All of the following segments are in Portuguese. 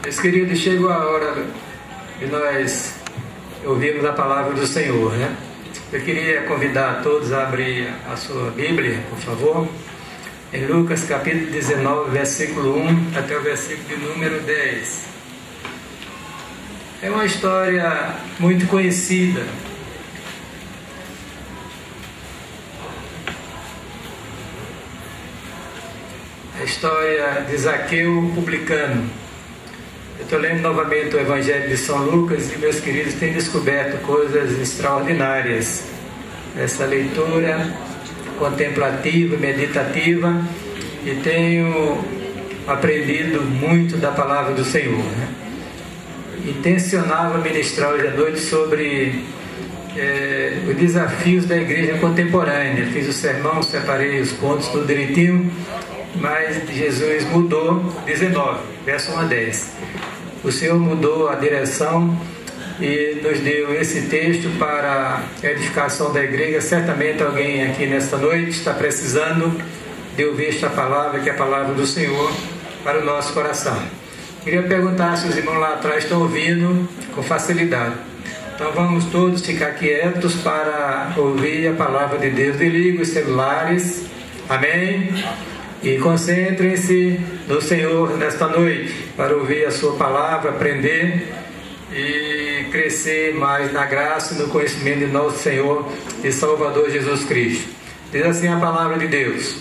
Meus queridos, chegou a hora de nós ouvirmos a palavra do Senhor, né? Eu queria convidar a todos a abrir a sua Bíblia, por favor, em Lucas capítulo 19, versículo 1 até o versículo de número 10. É uma história muito conhecida. A história de Zaqueu, o publicano. Eu estou lendo novamente o Evangelho de São Lucas e meus queridos têm descoberto coisas extraordinárias nessa leitura contemplativa, meditativa, e tenho aprendido muito da palavra do Senhor, né? Intencionava ministrar hoje à noite sobre os desafios da igreja contemporânea. Fiz o sermão, separei os pontos tudo direitinho, mas Jesus mudou. 19, verso 1 a 10. O Senhor mudou a direção e nos deu esse texto para a edificação da igreja. Certamente alguém aqui nesta noite está precisando de ouvir esta palavra, que é a palavra do Senhor para o nosso coração. Queria perguntar se os irmãos lá atrás estão ouvindo com facilidade. Então vamos todos ficar quietos para ouvir a palavra de Deus. Desligue os celulares, amém? E concentrem-se no Senhor nesta noite para ouvir a sua palavra, aprender e crescer mais na graça e no conhecimento de nosso Senhor e Salvador Jesus Cristo. Diz assim a palavra de Deus: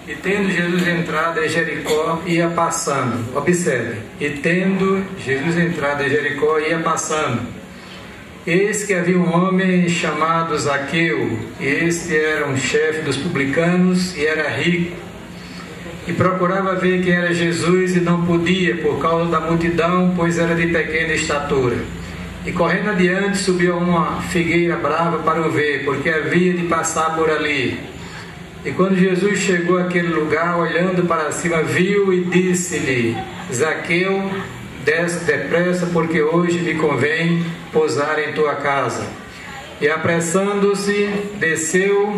e tendo Jesus entrado em Jericó, ia passando. Observe, e tendo Jesus entrado em Jericó, ia passando. Eis que havia um homem chamado Zaqueu, e este era um chefe dos publicanos e era rico, e procurava ver quem era Jesus e não podia por causa da multidão, pois era de pequena estatura. E correndo adiante subiu a uma figueira brava para o ver, porque havia de passar por ali. E quando Jesus chegou àquele lugar, olhando para cima, viu e disse-lhe: Zaqueu, desce depressa, porque hoje me convém pousar em tua casa. E apressando-se, desceu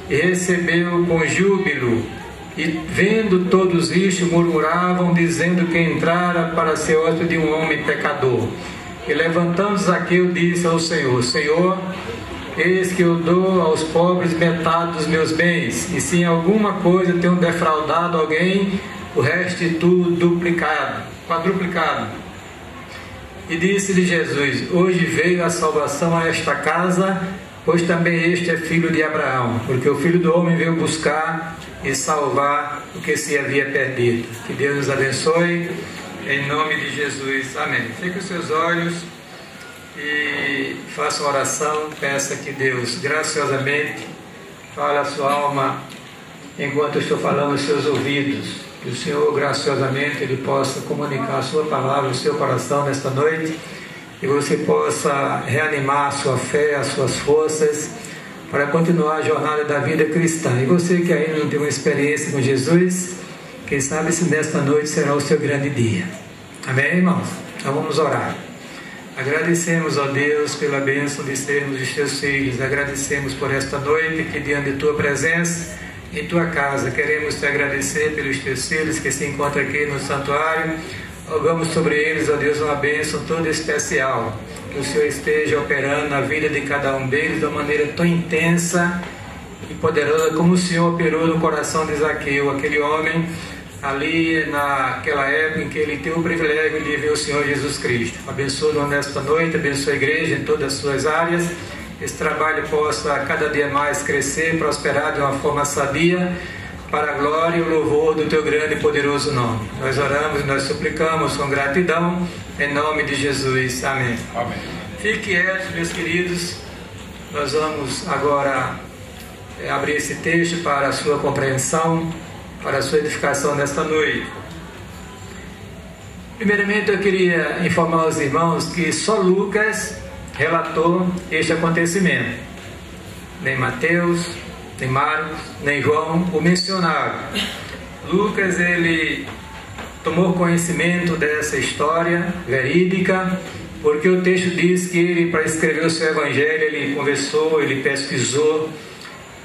e recebeu com júbilo. E vendo todos isto, murmuravam, dizendo que entrara para ser hóspede de um homem pecador. E levantando Zaqueu, disse ao Senhor: Senhor, eis que eu dou aos pobres metade dos meus bens, e se em alguma coisa tenho defraudado alguém, o restituo quadruplicado. E disse-lhe Jesus: hoje veio a salvação a esta casa, pois também este é filho de Abraão, porque o Filho do Homem veio buscar e salvar o que se havia perdido. Que Deus nos abençoe, em nome de Jesus, amém. Fique os seus olhos e faça uma oração. Peça que Deus graciosamente fale a sua alma enquanto eu estou falando aos seus ouvidos. Que o Senhor graciosamente Ele possa comunicar a sua palavra ao seu coração nesta noite, e você possa reanimar a sua fé, as suas forças para continuar a jornada da vida cristã. E você que ainda não tem uma experiência com Jesus, quem sabe se nesta noite será o seu grande dia. Amém, irmãos? Então vamos orar. Agradecemos, ó Deus, pela bênção de sermos os teus filhos. Agradecemos por esta noite que, diante de tua presença em tua casa, queremos te agradecer pelos teus filhos que se encontram aqui no santuário. Rogamos sobre eles, ó Deus, uma bênção toda especial. Que o Senhor esteja operando na vida de cada um deles de uma maneira tão intensa e poderosa como o Senhor operou no coração de Zaqueu, aquele homem ali naquela época em que ele teve o privilégio de ver o Senhor Jesus Cristo. Abençoa-nos nesta noite, abençoa a igreja em todas as suas áreas. Esse trabalho possa cada dia mais crescer, prosperar de uma forma sadia, para a glória e o louvor do teu grande e poderoso nome. Nós oramos e nós suplicamos com gratidão, em nome de Jesus. Amém. Amém. Fiquem quietos, meus queridos. Nós vamos agora abrir esse texto para a sua compreensão, para a sua edificação nesta noite. Primeiramente eu queria informar os irmãos que só Lucas relatou este acontecimento. Nem Mateus, nem Marcos, nem João o mencionaram. Lucas, ele tomou conhecimento dessa história verídica, porque o texto diz que ele, para escrever o seu evangelho, ele conversou, ele pesquisou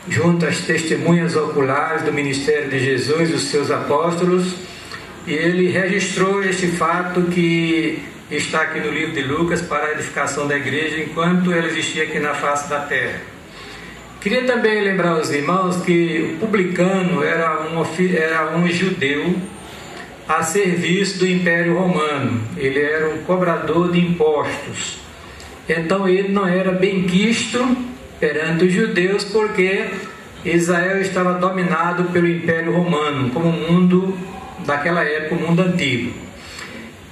junto às testemunhas oculares do ministério de Jesus e os seus apóstolos, e ele registrou este fato que está aqui no livro de Lucas para a edificação da igreja enquanto ela existia aqui na face da terra. Queria também lembrar aos irmãos que o publicano era um judeu a serviço do Império Romano. Ele era um cobrador de impostos. Então ele não era benquisto perante os judeus, porque Israel estava dominado pelo Império Romano, como o mundo daquela época, o mundo antigo.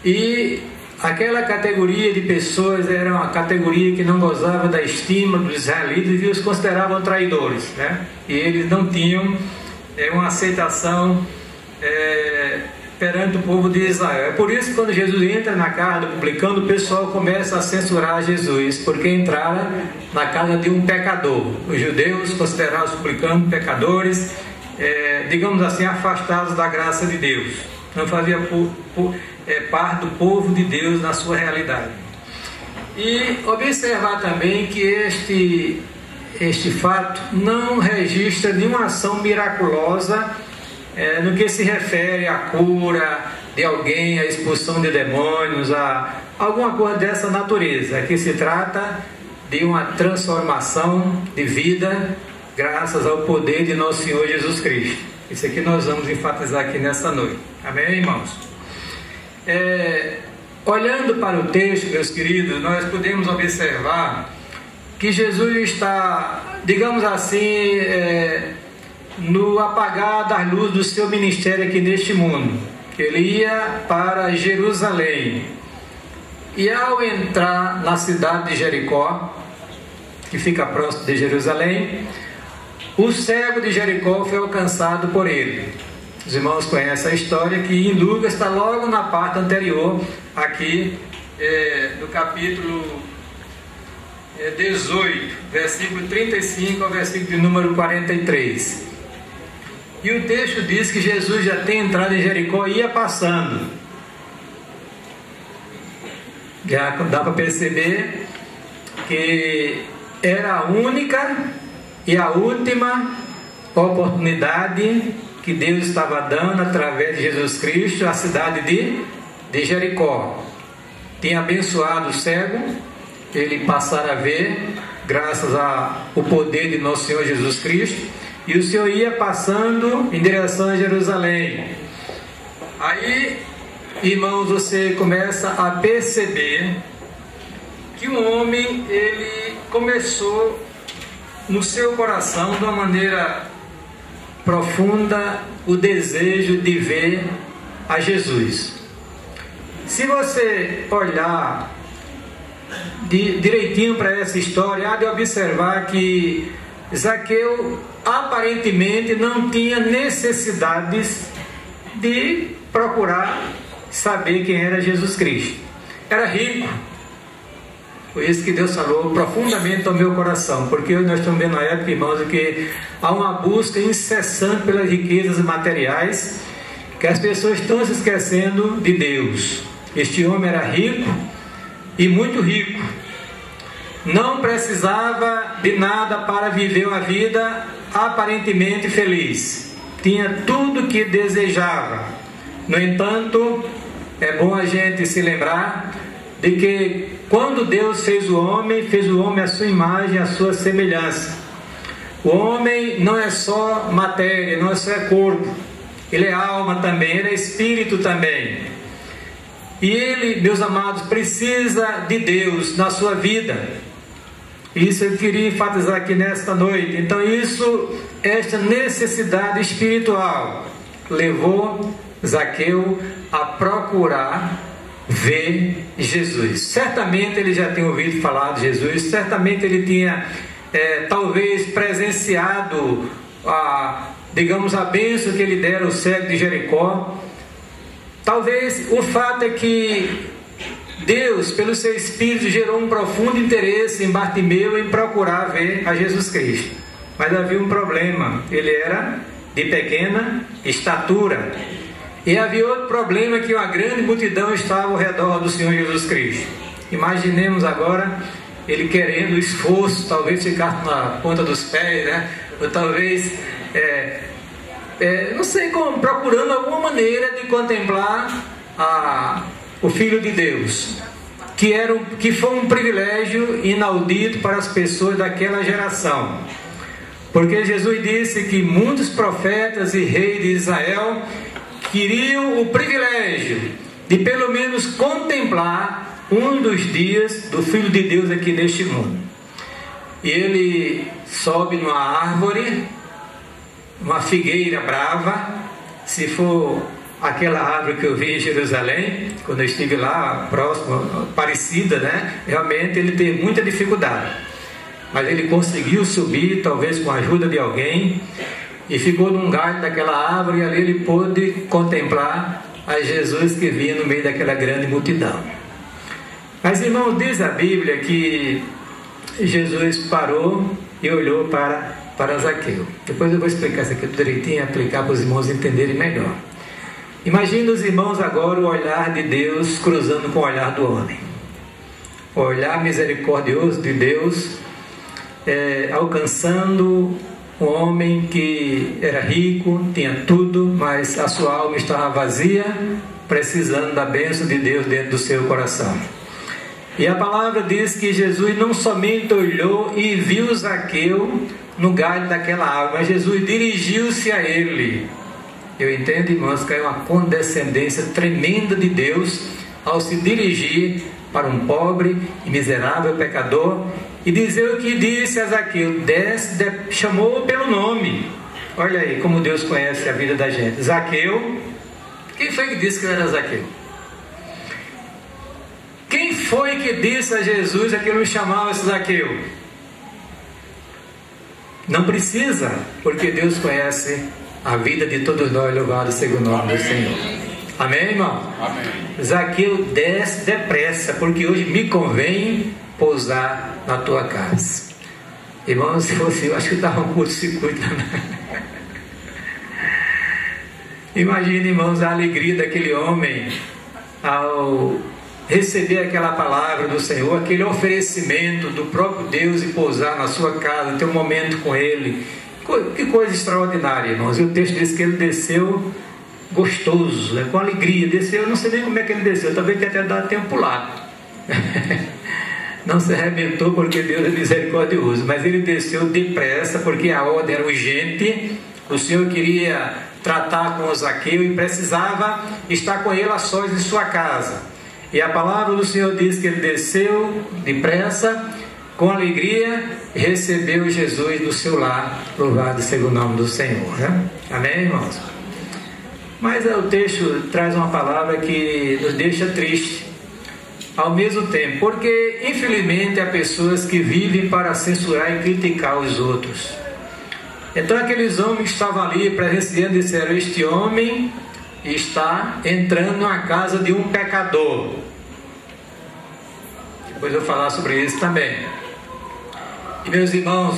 E aquela categoria de pessoas era uma categoria que não gozava da estima dos israelitas e os consideravam traidores, né? E eles não tinham uma aceitação perante o povo de Israel. É por isso que quando Jesus entra na casa do publicano, o pessoal começa a censurar Jesus, porque entrara na casa de um pecador. Os judeus consideravam os publicanos pecadores, digamos assim, afastados da graça de Deus. Não fazia parte do povo de Deus na sua realidade. E observar também que este fato não registra nenhuma ação miraculosa no que se refere à cura de alguém, à expulsão de demônios, a alguma coisa dessa natureza. Aqui se trata de uma transformação de vida graças ao poder de nosso Senhor Jesus Cristo. Isso aqui nós vamos enfatizar aqui nessa noite. Amém, irmãos? Olhando para o texto, meus queridos, nós podemos observar que Jesus está, digamos assim, no apagar das luzes do seu ministério aqui neste mundo. Ele ia para Jerusalém, e ao entrar na cidade de Jericó, que fica próximo de Jerusalém, o cego de Jericó foi alcançado por ele. Os irmãos conhecem a história, que em Lucas está logo na parte anterior aqui do capítulo 18, versículo 35 ao versículo de número 43. E o texto diz que Jesus já tem entrado em Jericó e ia passando. Já dá para perceber que era a única e a última oportunidade que Deus estava dando através de Jesus Cristo à cidade de Jericó. Tinha abençoado o cego, ele passar a ver, graças ao poder de nosso Senhor Jesus Cristo. E o Senhor ia passando em direção a Jerusalém. Aí, irmãos, você começa a perceber que o homem, ele começou no seu coração, de uma maneira profunda, o desejo de ver a Jesus. Se você olhar direitinho para essa história, há de observar que Zaqueu aparentemente não tinha necessidades de procurar saber quem era Jesus Cristo. Era rico. Por isso que Deus falou profundamente ao meu coração, porque nós estamos vendo na época, irmãos, que há uma busca incessante pelas riquezas materiais, que as pessoas estão se esquecendo de Deus. Este homem era rico e muito rico. Não precisava de nada para viver uma vida aparentemente feliz. Tinha tudo o que desejava. No entanto, é bom a gente se lembrar de que quando Deus fez o homem à sua imagem, à sua semelhança. O homem não é só matéria, não é só corpo. Ele é alma também, ele é espírito também. E ele, meus amados, precisa de Deus na sua vida. Isso eu queria enfatizar aqui nesta noite. Então esta necessidade espiritual levou Zaqueu a procurar ver Jesus. Certamente ele já tinha ouvido falar de Jesus, certamente ele tinha talvez presenciado digamos, a bênção que ele dera ao cego de Jericó. Talvez o fato é que Deus, pelo seu Espírito, gerou um profundo interesse em Bartimeu em procurar ver a Jesus Cristo. Mas havia um problema: ele era de pequena estatura. E havia outro problema, que uma grande multidão estava ao redor do Senhor Jesus Cristo. Imaginemos agora ele querendo esforço, talvez ficar na ponta dos pés, né? Ou talvez não sei como, procurando alguma maneira de contemplar o Filho de Deus, que foi um privilégio inaudito para as pessoas daquela geração. Porque Jesus disse que muitos profetas e reis de Israel queriam o privilégio de pelo menos contemplar um dos dias do Filho de Deus aqui neste mundo. E ele sobe numa árvore, uma figueira brava, se for aquela árvore que eu vi em Jerusalém, quando eu estive lá, próximo, parecida, né? Realmente ele teve muita dificuldade. Mas ele conseguiu subir, talvez com a ajuda de alguém, e ficou num galho daquela árvore, e ali ele pôde contemplar a Jesus que vinha no meio daquela grande multidão. Mas, irmãos, diz a Bíblia que Jesus parou e olhou para Zaqueu. Depois eu vou explicar isso aqui direitinho, aplicar para os irmãos entenderem melhor. Imagina os irmãos agora o olhar de Deus cruzando com o olhar do homem. O olhar misericordioso de Deus alcançando um homem que era rico, tinha tudo, mas a sua alma estava vazia, precisando da bênção de Deus dentro do seu coração. E a palavra diz que Jesus não somente olhou e viu Zaqueu no galho daquela árvore, mas Jesus dirigiu-se a ele. Eu entendo, irmãos, que é uma condescendência tremenda de Deus ao se dirigir para um pobre e miserável pecador e dizer o que disse a Zaqueu: desce, chamou pelo nome. Olha aí como Deus conhece a vida da gente. Zaqueu, quem foi que disse que ele era Zaqueu? Quem foi que disse a Jesus que ele não chamava esse Zaqueu? Não precisa, porque Deus conhece a vida de todos nós, louvado seja o nome do Senhor. Amém, irmão? Amém. Zaqueu, desce depressa, porque hoje me convém pousar na tua casa. Irmão, se fosse eu, acho que dava um curto-circuito. Imagina, irmãos, a alegria daquele homem ao receber aquela palavra do Senhor, aquele oferecimento do próprio Deus e pousar na sua casa, ter um momento com Ele. Que coisa extraordinária, irmãos. E o texto diz que ele desceu gostoso, com alegria. Desceu, eu não sei nem como é que ele desceu, talvez tenha até dado tempo pulado. Não se arrebentou porque Deus é misericordioso, mas ele desceu depressa porque a ordem era urgente. O Senhor queria tratar com o Zaqueu e precisava estar com ele a sós em sua casa. E a palavra do Senhor diz que ele desceu depressa, com alegria, recebeu Jesus no seu lar. Louvado seja o nome do Senhor, né? Amém, irmãos? Mas o texto traz uma palavra que nos deixa triste ao mesmo tempo, porque infelizmente há pessoas que vivem para censurar e criticar os outros. Então aqueles homens que estavam ali presenciando disseram: este homem está entrando na casa de um pecador. Depois eu vou falar sobre isso também. E meus irmãos,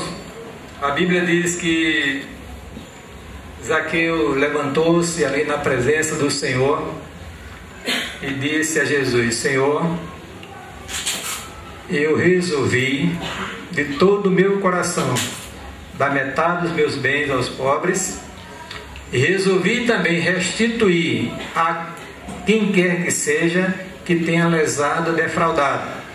a Bíblia diz que Zaqueu levantou-se ali na presença do Senhor e disse a Jesus: Senhor, eu resolvi de todo o meu coração dar metade dos meus bens aos pobres, e resolvi também restituir a quem quer que seja que tenha lesado ou defraudado.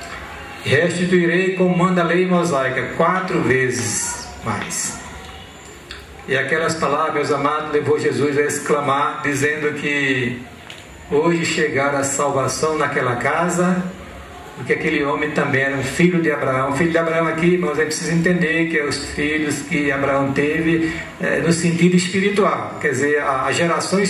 Restituirei como manda a lei mosaica 4 vezes mais. E aquelas palavras, meus amados, levou Jesus a exclamar, dizendo que hoje chegara a salvação naquela casa, porque aquele homem também era um filho de Abraão. Filho de Abraão aqui, irmãos, é preciso entender que é os filhos que Abraão teve no sentido espiritual, quer dizer, as gerações